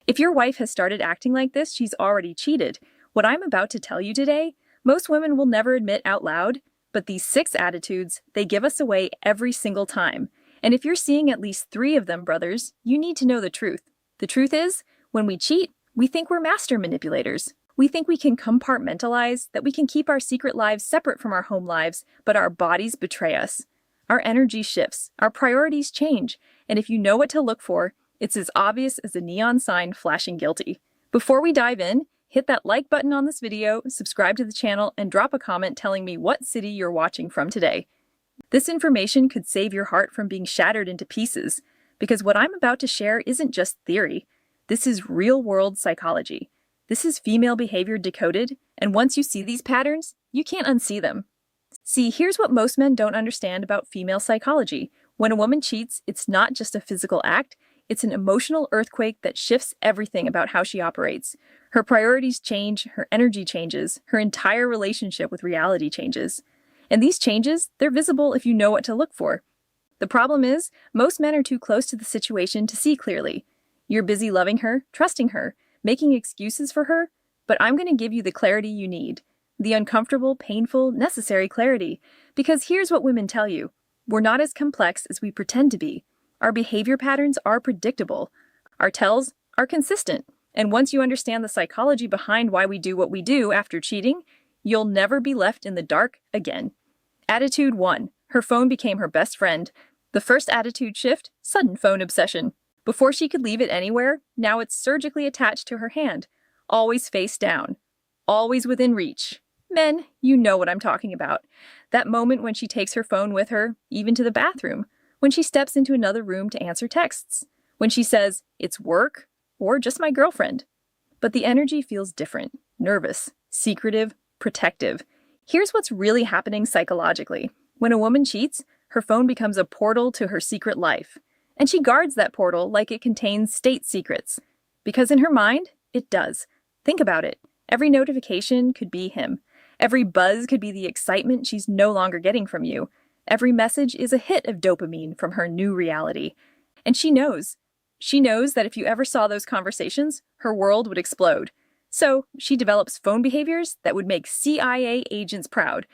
If your wife has started acting like this, she's already cheated. What I'm about to tell you today, most women will never admit out loud, but these 6 attitudes, they give us away every single time. And if you're seeing at least 3 of them, brothers, you need to know the truth. The truth is, when we cheat, we think we're master manipulators. We think we can compartmentalize, that we can keep our secret lives separate from our home lives, but our bodies betray us. Our energy shifts, our priorities change, and if you know what to look for, it's as obvious as a neon sign flashing guilty. Before we dive in, hit that like button on this video, subscribe to the channel, and drop a comment telling me what city you're watching from today. This information could save your heart from being shattered into pieces, because what I'm about to share isn't just theory. This is real-world psychology. This is female behavior decoded, and once you see these patterns, you can't unsee them. See, here's what most men don't understand about female psychology. When a woman cheats, it's not just a physical act, it's an emotional earthquake that shifts everything about how she operates. Her priorities change, her energy changes, her entire relationship with reality changes. And these changes, they're visible if you know what to look for. The problem is, most men are too close to the situation to see clearly. You're busy loving her, trusting her, making excuses for her, but I'm going to give you the clarity you need. The uncomfortable, painful, necessary clarity. Because here's what women tell you. We're not as complex as we pretend to be. Our behavior patterns are predictable. Our tells are consistent. And once you understand the psychology behind why we do what we do after cheating, you'll never be left in the dark again. Attitude 1. Her phone became her best friend. The first attitude shift, sudden phone obsession. Before she could leave it anywhere, now it's surgically attached to her hand. Always face down. Always within reach. Men, you know what I'm talking about. That moment when she takes her phone with her, even to the bathroom. When she steps into another room to answer texts. When she says, it's work, or just my girlfriend. But the energy feels different. Nervous, secretive, protective. Here's what's really happening psychologically. When a woman cheats, her phone becomes a portal to her secret life. And she guards that portal like it contains state secrets. Because in her mind, it does. Think about it. Every notification could be him. Every buzz could be the excitement she's no longer getting from you. Every message is a hit of dopamine from her new reality. And she knows. She knows that if you ever saw those conversations, her world would explode. So she develops phone behaviors that would make CIA agents proud.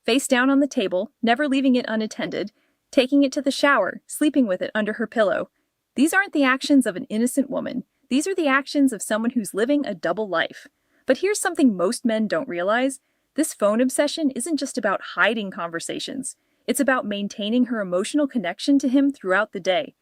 Face down on the table, never leaving it unattended, taking it to the shower, sleeping with it under her pillow. These aren't the actions of an innocent woman. These are the actions of someone who's living a double life. But here's something most men don't realize. This phone obsession isn't just about hiding conversations. It's about maintaining her emotional connection to him throughout the day.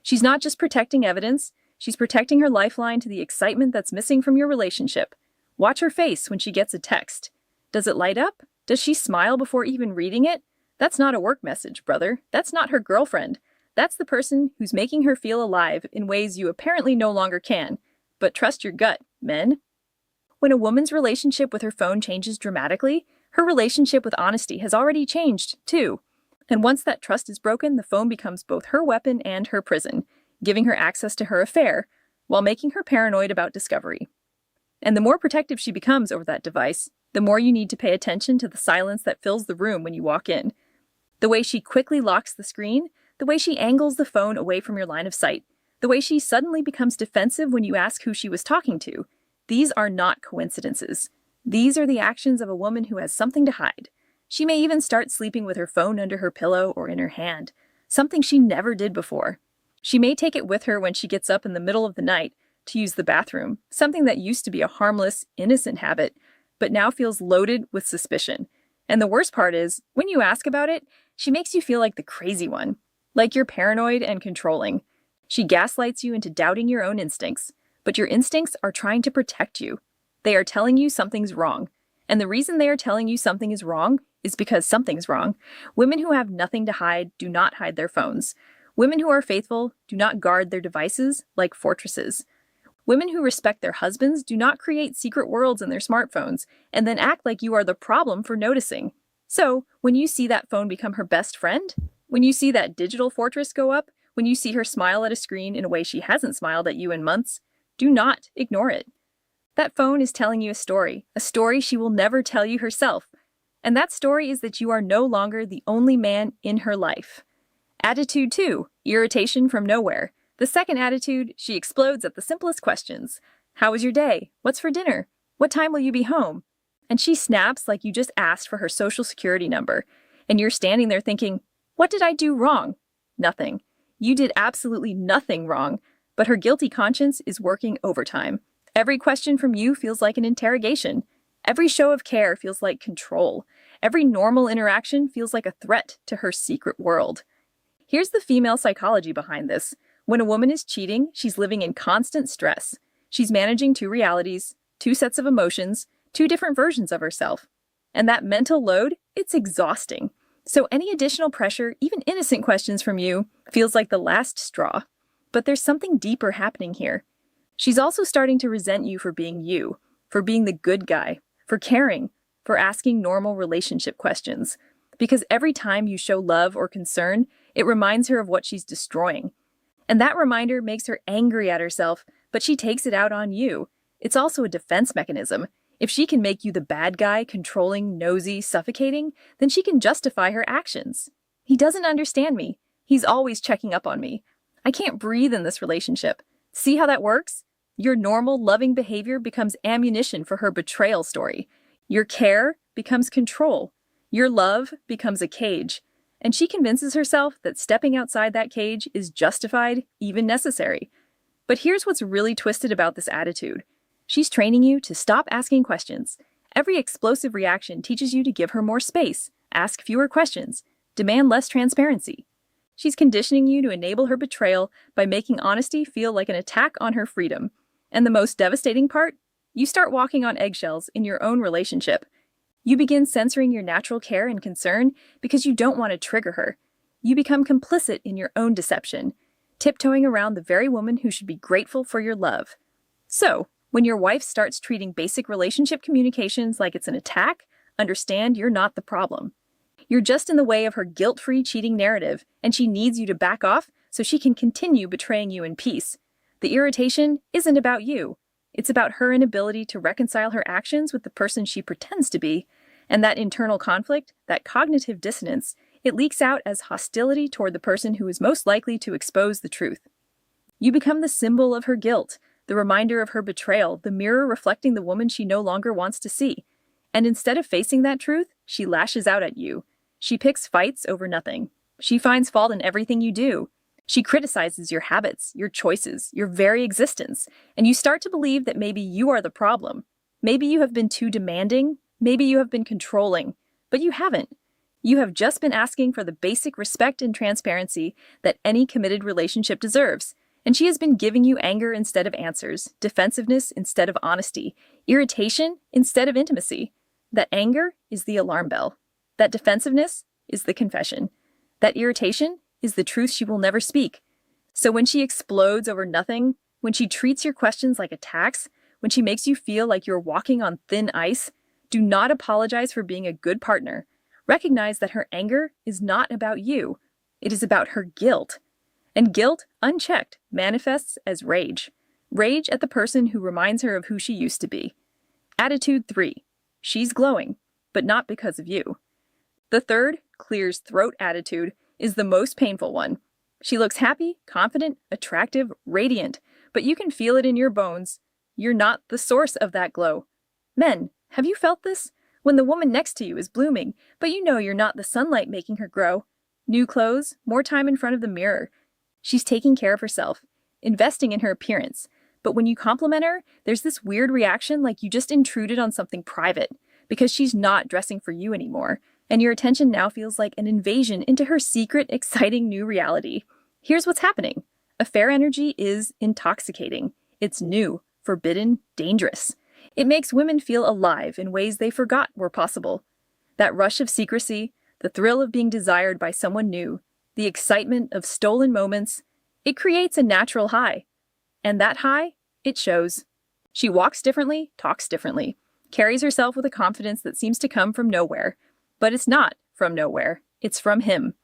She's not just protecting evidence, she's protecting her lifeline to the excitement that's missing from your relationship. Watch her face when she gets a text. Does it light up? Does she smile before even reading it? That's not a work message, brother. That's not her girlfriend. That's the person who's making her feel alive in ways you apparently no longer can. But trust your gut, men. When a woman's relationship with her phone changes dramatically, her relationship with honesty has already changed, too. And once that trust is broken, the phone becomes both her weapon and her prison, giving her access to her affair, while making her paranoid about discovery. And the more protective she becomes over that device, the more you need to pay attention to the silence that fills the room when you walk in. The way she quickly locks the screen, the way she angles the phone away from your line of sight, the way she suddenly becomes defensive when you ask who she was talking to. These are not coincidences. These are the actions of a woman who has something to hide. She may even start sleeping with her phone under her pillow or in her hand, something she never did before. She may take it with her when she gets up in the middle of the night to use the bathroom, something that used to be a harmless, innocent habit, but now feels loaded with suspicion. And the worst part is, when you ask about it, she makes you feel like the crazy one, like you're paranoid and controlling. She gaslights you into doubting your own instincts, but your instincts are trying to protect you. They are telling you something's wrong. And the reason they are telling you something is wrong is because something's wrong. Women who have nothing to hide do not hide their phones. Women who are faithful do not guard their devices like fortresses. Women who respect their husbands do not create secret worlds in their smartphones and then act like you are the problem for noticing. So, when you see that phone become her best friend, when you see that digital fortress go up, when you see her smile at a screen in a way she hasn't smiled at you in months, do not ignore it. That phone is telling you a story she will never tell you herself. And that story is that you are no longer the only man in her life. Attitude 2, irritation from nowhere. The second attitude, she explodes at the simplest questions. How was your day? What's for dinner? What time will you be home? And she snaps like you just asked for her social security number. And you're standing there thinking, what did I do wrong? Nothing. You did absolutely nothing wrong, but her guilty conscience is working overtime. Every question from you feels like an interrogation. Every show of care feels like control. Every normal interaction feels like a threat to her secret world. Here's the female psychology behind this. When a woman is cheating, she's living in constant stress. She's managing two realities, two sets of emotions, two different versions of herself. And that mental load, it's exhausting. So any additional pressure, even innocent questions from you, feels like the last straw. But there's something deeper happening here. She's also starting to resent you for being you, for being the good guy, for caring, for asking normal relationship questions. Because every time you show love or concern, it reminds her of what she's destroying. And that reminder makes her angry at herself, but she takes it out on you. It's also a defense mechanism. If she can make you the bad guy, controlling, nosy, suffocating, then she can justify her actions. He doesn't understand me. He's always checking up on me. I can't breathe in this relationship. See how that works? Your normal, loving behavior becomes ammunition for her betrayal story. Your care becomes control. Your love becomes a cage. And she convinces herself that stepping outside that cage is justified, even necessary. But here's what's really twisted about this attitude. She's training you to stop asking questions. Every explosive reaction teaches you to give her more space, ask fewer questions, demand less transparency. She's conditioning you to enable her betrayal by making honesty feel like an attack on her freedom. And the most devastating part? You start walking on eggshells in your own relationship. You begin censoring your natural care and concern because you don't want to trigger her. You become complicit in your own deception, tiptoeing around the very woman who should be grateful for your love. So, when your wife starts treating basic relationship communications like it's an attack, understand you're not the problem. You're just in the way of her guilt-free cheating narrative, and she needs you to back off so she can continue betraying you in peace. The irritation isn't about you. It's about her inability to reconcile her actions with the person she pretends to be, and that internal conflict, that cognitive dissonance, it leaks out as hostility toward the person who is most likely to expose the truth. You become the symbol of her guilt, the reminder of her betrayal, the mirror reflecting the woman she no longer wants to see. And instead of facing that truth, she lashes out at you. She picks fights over nothing. She finds fault in everything you do. She criticizes your habits, your choices, your very existence, and you start to believe that maybe you are the problem. Maybe you have been too demanding, maybe you have been controlling, but you haven't. You have just been asking for the basic respect and transparency that any committed relationship deserves. And she has been giving you anger instead of answers, defensiveness instead of honesty, irritation instead of intimacy. That anger is the alarm bell. That defensiveness is the confession. That irritation is the truth she will never speak. So when she explodes over nothing, when she treats your questions like attacks, when she makes you feel like you're walking on thin ice, do not apologize for being a good partner. Recognize that her anger is not about you. It is about her guilt. And guilt, unchecked, manifests as rage. Rage at the person who reminds her of who she used to be. Attitude 3. She's glowing, but not because of you. The third, clears throat attitude, is the most painful one. She looks happy, confident, attractive, radiant, but you can feel it in your bones. You're not the source of that glow. Men, have you felt this? When the woman next to you is blooming, but you know you're not the sunlight making her grow. New clothes, more time in front of the mirror. She's taking care of herself, investing in her appearance. But when you compliment her, there's this weird reaction like you just intruded on something private, because she's not dressing for you anymore, and your attention now feels like an invasion into her secret, exciting new reality. Here's what's happening. Affair energy is intoxicating. It's new, forbidden, dangerous. It makes women feel alive in ways they forgot were possible. That rush of secrecy, the thrill of being desired by someone new, the excitement of stolen moments, it creates a natural high. And that high, it shows. She walks differently, talks differently, carries herself with a confidence that seems to come from nowhere. But it's not from nowhere. It's from him.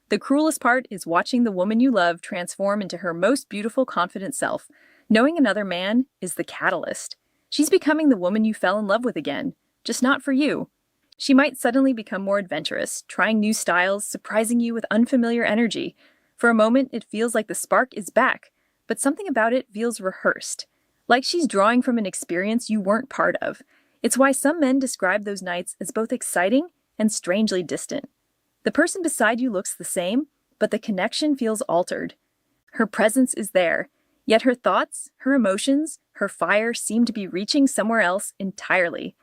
The cruelest part is watching the woman you love transform into her most beautiful, confident self. Knowing another man is the catalyst. She's becoming the woman you fell in love with again, just not for you. She might suddenly become more adventurous, trying new styles, surprising you with unfamiliar energy. For a moment, it feels like the spark is back, but something about it feels rehearsed, like she's drawing from an experience you weren't part of. It's why some men describe those nights as both exciting and strangely distant. The person beside you looks the same, but the connection feels altered. Her presence is there, yet her thoughts, her emotions, her fire seem to be reaching somewhere else entirely.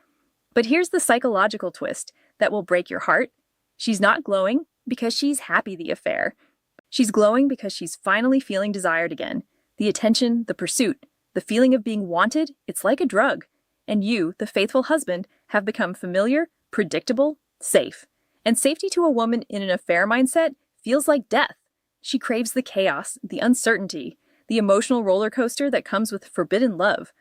But here's the psychological twist that will break your heart. She's not glowing because she's happy the affair. She's glowing because she's finally feeling desired again. The attention, the pursuit, the feeling of being wanted, it's like a drug. And you, the faithful husband, have become familiar, predictable, safe. And safety to a woman in an affair mindset feels like death. She craves the chaos, the uncertainty, the emotional roller coaster that comes with forbidden love.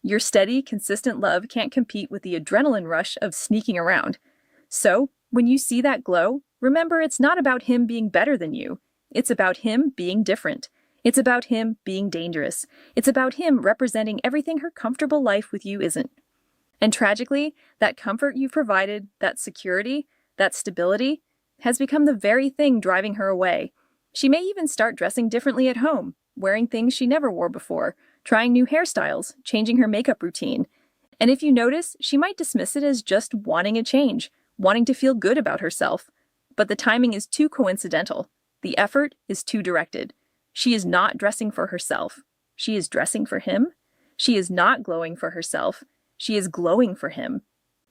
Your steady, consistent love can't compete with the adrenaline rush of sneaking around. So, when you see that glow, remember it's not about him being better than you. It's about him being different. It's about him being dangerous. It's about him representing everything her comfortable life with you isn't. And tragically, that comfort you've provided, that security, that stability, has become the very thing driving her away. She may even start dressing differently at home, wearing things she never wore before, trying new hairstyles, changing her makeup routine. And if you notice, she might dismiss it as just wanting a change, wanting to feel good about herself. But the timing is too coincidental. The effort is too directed. She is not dressing for herself. She is dressing for him. She is not glowing for herself. She is glowing for him.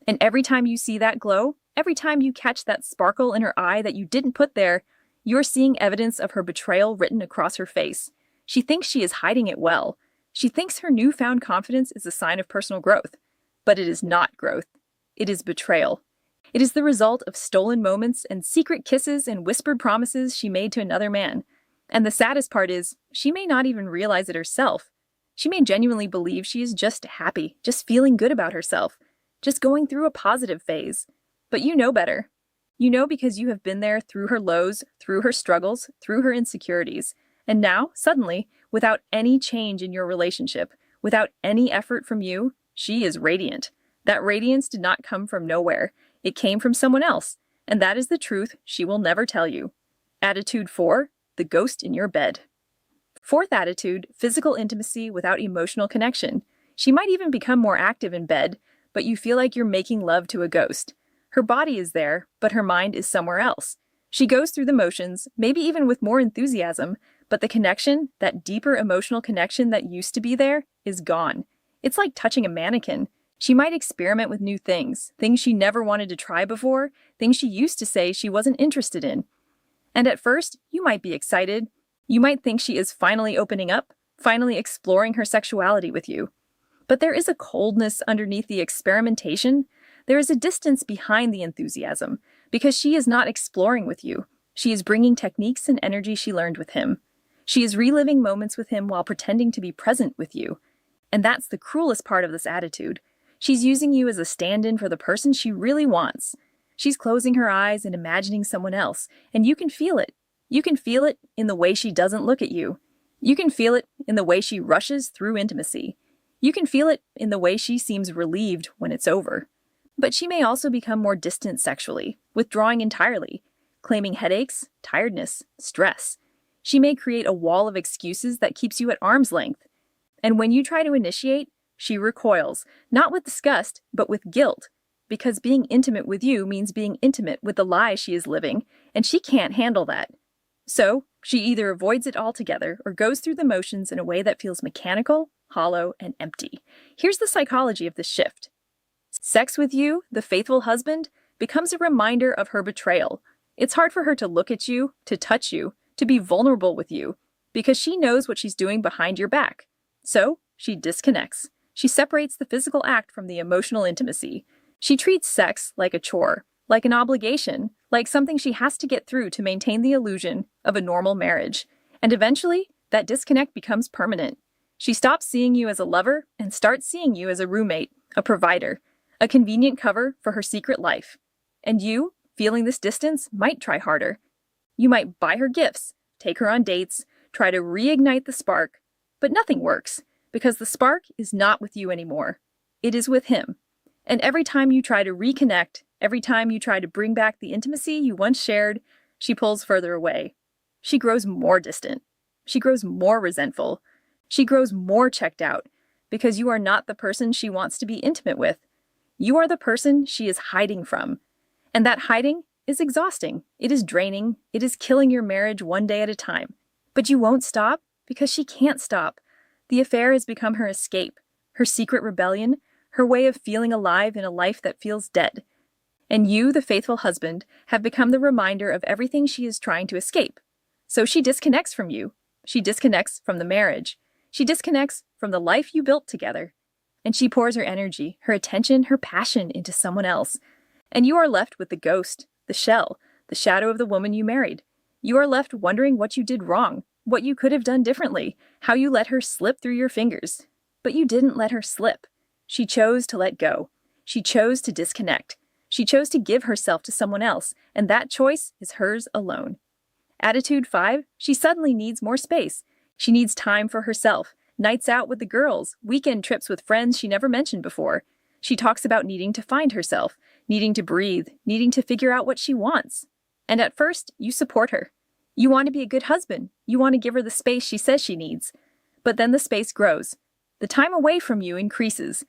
And every time you see that glow, every time you catch that sparkle in her eye that you didn't put there, you're seeing evidence of her betrayal written across her face. She thinks she is hiding it well. She thinks her newfound confidence is a sign of personal growth. But it is not growth. It is betrayal. It is the result of stolen moments and secret kisses and whispered promises she made to another man. And the saddest part is, she may not even realize it herself. She may genuinely believe she is just happy, just feeling good about herself, just going through a positive phase. But you know better. You know because you have been there through her lows, through her struggles, through her insecurities. And now, suddenly, without any change in your relationship, without any effort from you, she is radiant. That radiance did not come from nowhere. It came from someone else. And that is the truth she will never tell you. Attitude 4, the ghost in your bed. Fourth attitude, physical intimacy without emotional connection. She might even become more active in bed, but you feel like you're making love to a ghost. Her body is there, but her mind is somewhere else. She goes through the motions, maybe even with more enthusiasm, but the connection, that deeper emotional connection that used to be there, is gone. It's like touching a mannequin. She might experiment with new things she never wanted to try before, things she used to say she wasn't interested in. And at first, you might be excited. You might think she is finally opening up, finally exploring her sexuality with you. But there is a coldness underneath the experimentation. There is a distance behind the enthusiasm, because she is not exploring with you. She is bringing techniques and energy she learned with him. She is reliving moments with him while pretending to be present with you. And that's the cruelest part of this attitude. She's using you as a stand-in for the person she really wants. She's closing her eyes and imagining someone else, and you can feel it. You can feel it in the way she doesn't look at you. You can feel it in the way she rushes through intimacy. You can feel it in the way she seems relieved when it's over. But she may also become more distant sexually, withdrawing entirely, claiming headaches, tiredness, stress. She may create a wall of excuses that keeps you at arm's length. And when you try to initiate, she recoils, not with disgust, but with guilt. Because being intimate with you means being intimate with the lie she is living, and she can't handle that. So, she either avoids it altogether or goes through the motions in a way that feels mechanical, hollow, and empty. Here's the psychology of this shift. Sex with you, the faithful husband, becomes a reminder of her betrayal. It's hard for her to look at you, to touch you, to be vulnerable with you, because she knows what she's doing behind your back. So, she disconnects. She separates the physical act from the emotional intimacy. She treats sex like a chore, like an obligation, like something she has to get through to maintain the illusion of a normal marriage. And eventually, that disconnect becomes permanent. She stops seeing you as a lover and starts seeing you as a roommate, a provider, a convenient cover for her secret life. And you, feeling this distance, might try harder. You might buy her gifts, take her on dates, try to reignite the spark, but nothing works, because the spark is not with you anymore. It is with him. And every time you try to reconnect, every time you try to bring back the intimacy you once shared, she pulls further away. She grows more distant. She grows more resentful. She grows more checked out because you are not the person she wants to be intimate with. You are the person she is hiding from. And that hiding is exhausting. It is draining. It is killing your marriage one day at a time. But you won't stop because she can't stop. The affair has become her escape, her secret rebellion, her way of feeling alive in a life that feels dead. And you, the faithful husband, have become the reminder of everything she is trying to escape. So she disconnects from you. She disconnects from the marriage. She disconnects from the life you built together. And she pours her energy, her attention, her passion into someone else. And you are left with the ghost, the shell, the shadow of the woman you married. You are left wondering what you did wrong, what you could have done differently, how you let her slip through your fingers. But you didn't let her slip. She chose to let go. She chose to disconnect. She chose to give herself to someone else, and that choice is hers alone. Attitude 5, she suddenly needs more space. She needs time for herself, nights out with the girls, weekend trips with friends she never mentioned before. She talks about needing to find herself, needing to breathe, needing to figure out what she wants. And at first, you support her. You want to be a good husband. You want to give her the space she says she needs. But then the space grows. The time away from you increases.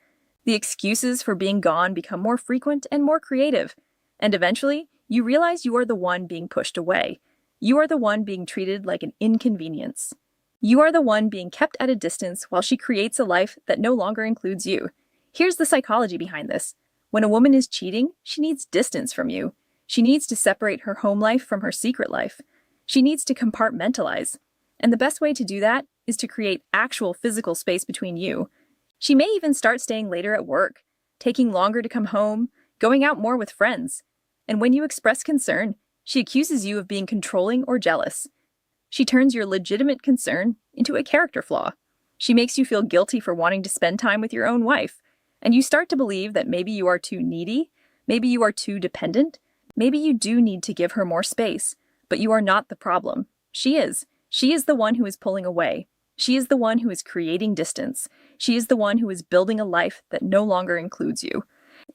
The excuses for being gone become more frequent and more creative. And eventually, you realize you are the one being pushed away. You are the one being treated like an inconvenience. You are the one being kept at a distance while she creates a life that no longer includes you. Here's the psychology behind this. When a woman is cheating, she needs distance from you. She needs to separate her home life from her secret life. She needs to compartmentalize. And the best way to do that is to create actual physical space between you. She may even start staying later at work, taking longer to come home, going out more with friends. And when you express concern, she accuses you of being controlling or jealous. She turns your legitimate concern into a character flaw. She makes you feel guilty for wanting to spend time with your own wife. And you start to believe that maybe you are too needy, maybe you are too dependent, maybe you do need to give her more space. But you are not the problem. She is. She is the one who is pulling away. She is the one who is creating distance. She is the one who is building a life that no longer includes you.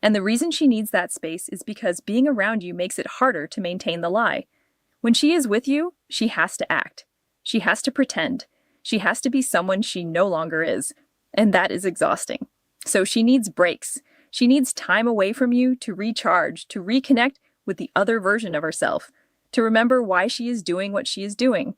And the reason she needs that space is because being around you makes it harder to maintain the lie. When she is with you, she has to act. She has to pretend. She has to be someone she no longer is. And that is exhausting. So she needs breaks. She needs time away from you to recharge, to reconnect with the other version of herself, to remember why she is doing what she is doing.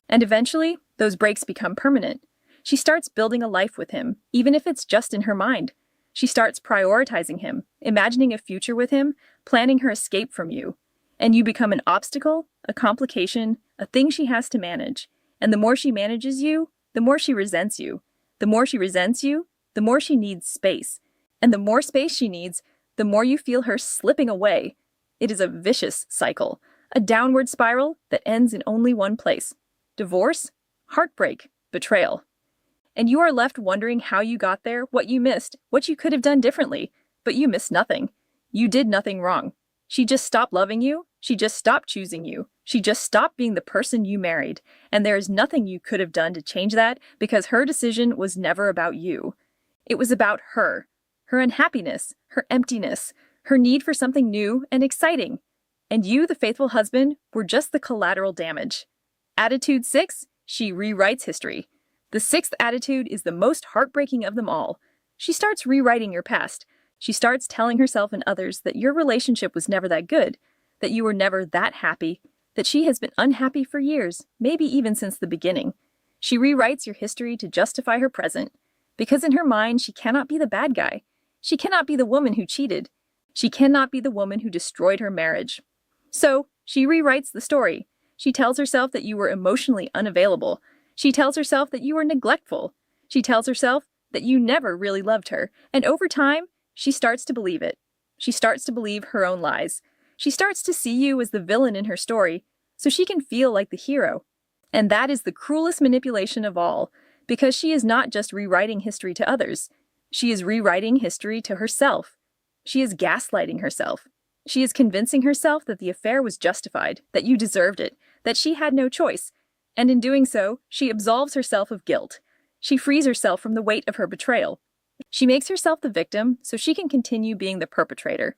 And eventually, those breaks become permanent. She starts building a life with him, even if it's just in her mind. She starts prioritizing him, imagining a future with him, planning her escape from you. And you become an obstacle, a complication, a thing she has to manage. And the more she manages you, the more she resents you. The more she resents you, the more she needs space. And the more space she needs, the more you feel her slipping away. It is a vicious cycle, a downward spiral that ends in only one place: divorce, heartbreak, betrayal. And you are left wondering how you got there, what you missed, what you could have done differently. But you missed nothing. You did nothing wrong. She just stopped loving you. She just stopped choosing you. She just stopped being the person you married. And there is nothing you could have done to change that because her decision was never about you. It was about her unhappiness, her emptiness, her need for something new and exciting. And you, the faithful husband, were just the collateral damage. Attitude 6, she rewrites history. The 6th attitude is the most heartbreaking of them all. She starts rewriting your past. She starts telling herself and others that your relationship was never that good, that you were never that happy, that she has been unhappy for years, maybe even since the beginning. She rewrites your history to justify her present, because in her mind she cannot be the bad guy. She cannot be the woman who cheated. She cannot be the woman who destroyed her marriage. So, she rewrites the story. She tells herself that you were emotionally unavailable. She tells herself that you were neglectful. She tells herself that you never really loved her. And over time, she starts to believe it. She starts to believe her own lies. She starts to see you as the villain in her story, so she can feel like the hero. And that is the cruelest manipulation of all, because she is not just rewriting history to others. She is rewriting history to herself. She is gaslighting herself. She is convincing herself that the affair was justified, that you deserved it, that she had no choice. And in doing so, she absolves herself of guilt. She frees herself from the weight of her betrayal. She makes herself the victim so she can continue being the perpetrator.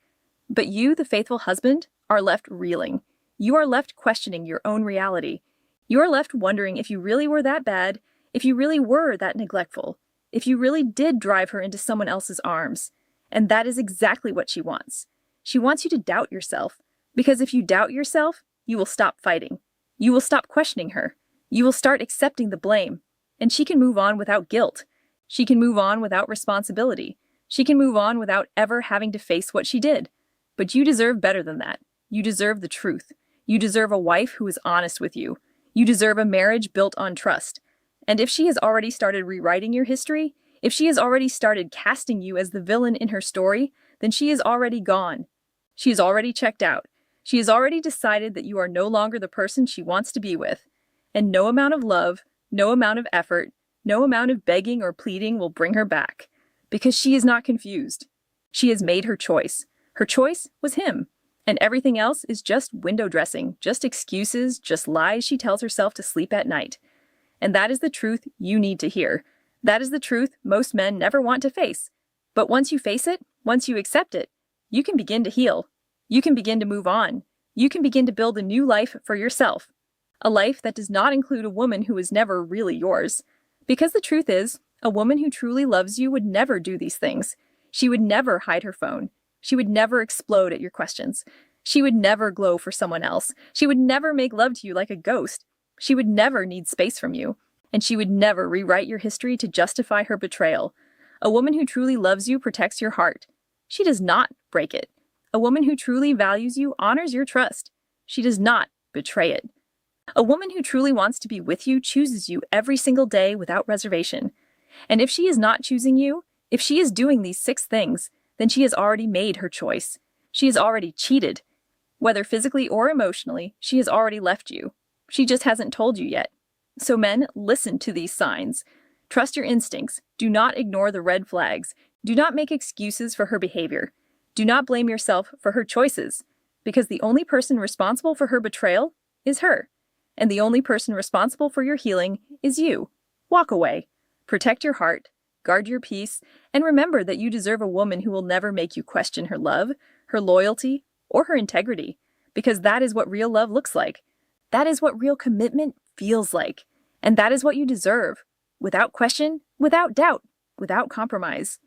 But you, the faithful husband, are left reeling. You are left questioning your own reality. You are left wondering if you really were that bad, if you really were that neglectful, if you really did drive her into someone else's arms. And that is exactly what she wants. She wants you to doubt yourself, because if you doubt yourself, you will stop fighting. You will stop questioning her. You will start accepting the blame. And she can move on without guilt. She can move on without responsibility. She can move on without ever having to face what she did. But you deserve better than that. You deserve the truth. You deserve a wife who is honest with you. You deserve a marriage built on trust. And if she has already started rewriting your history, if she has already started casting you as the villain in her story, then she is already gone. She is already checked out. She has already decided that you are no longer the person she wants to be with. And no amount of love, no amount of effort, no amount of begging or pleading will bring her back. Because she is not confused. She has made her choice. Her choice was him. And everything else is just window dressing, just excuses, just lies she tells herself to sleep at night. And that is the truth you need to hear. That is the truth most men never want to face. But once you face it, once you accept it, you can begin to heal. You can begin to move on. You can begin to build a new life for yourself. A life that does not include a woman who is never really yours. Because the truth is, a woman who truly loves you would never do these things. She would never hide her phone. She would never explode at your questions. She would never glow for someone else. She would never make love to you like a ghost. She would never need space from you. And she would never rewrite your history to justify her betrayal. A woman who truly loves you protects your heart. She does not break it. A woman who truly values you honors your trust. She does not betray it. A woman who truly wants to be with you chooses you every single day without reservation. And if she is not choosing you, if she is doing these 6 things, then she has already made her choice. She has already cheated. Whether physically or emotionally, she has already left you. She just hasn't told you yet. So men, listen to these signs. Trust your instincts. Do not ignore the red flags. Do not make excuses for her behavior. Do not blame yourself for her choices, because the only person responsible for her betrayal is her. And the only person responsible for your healing is you. Walk away. Protect your heart. Guard your peace. And remember that you deserve a woman who will never make you question her love, her loyalty, or her integrity. Because that is what real love looks like. That is what real commitment feels like. And that is what you deserve. Without question, without doubt, without compromise.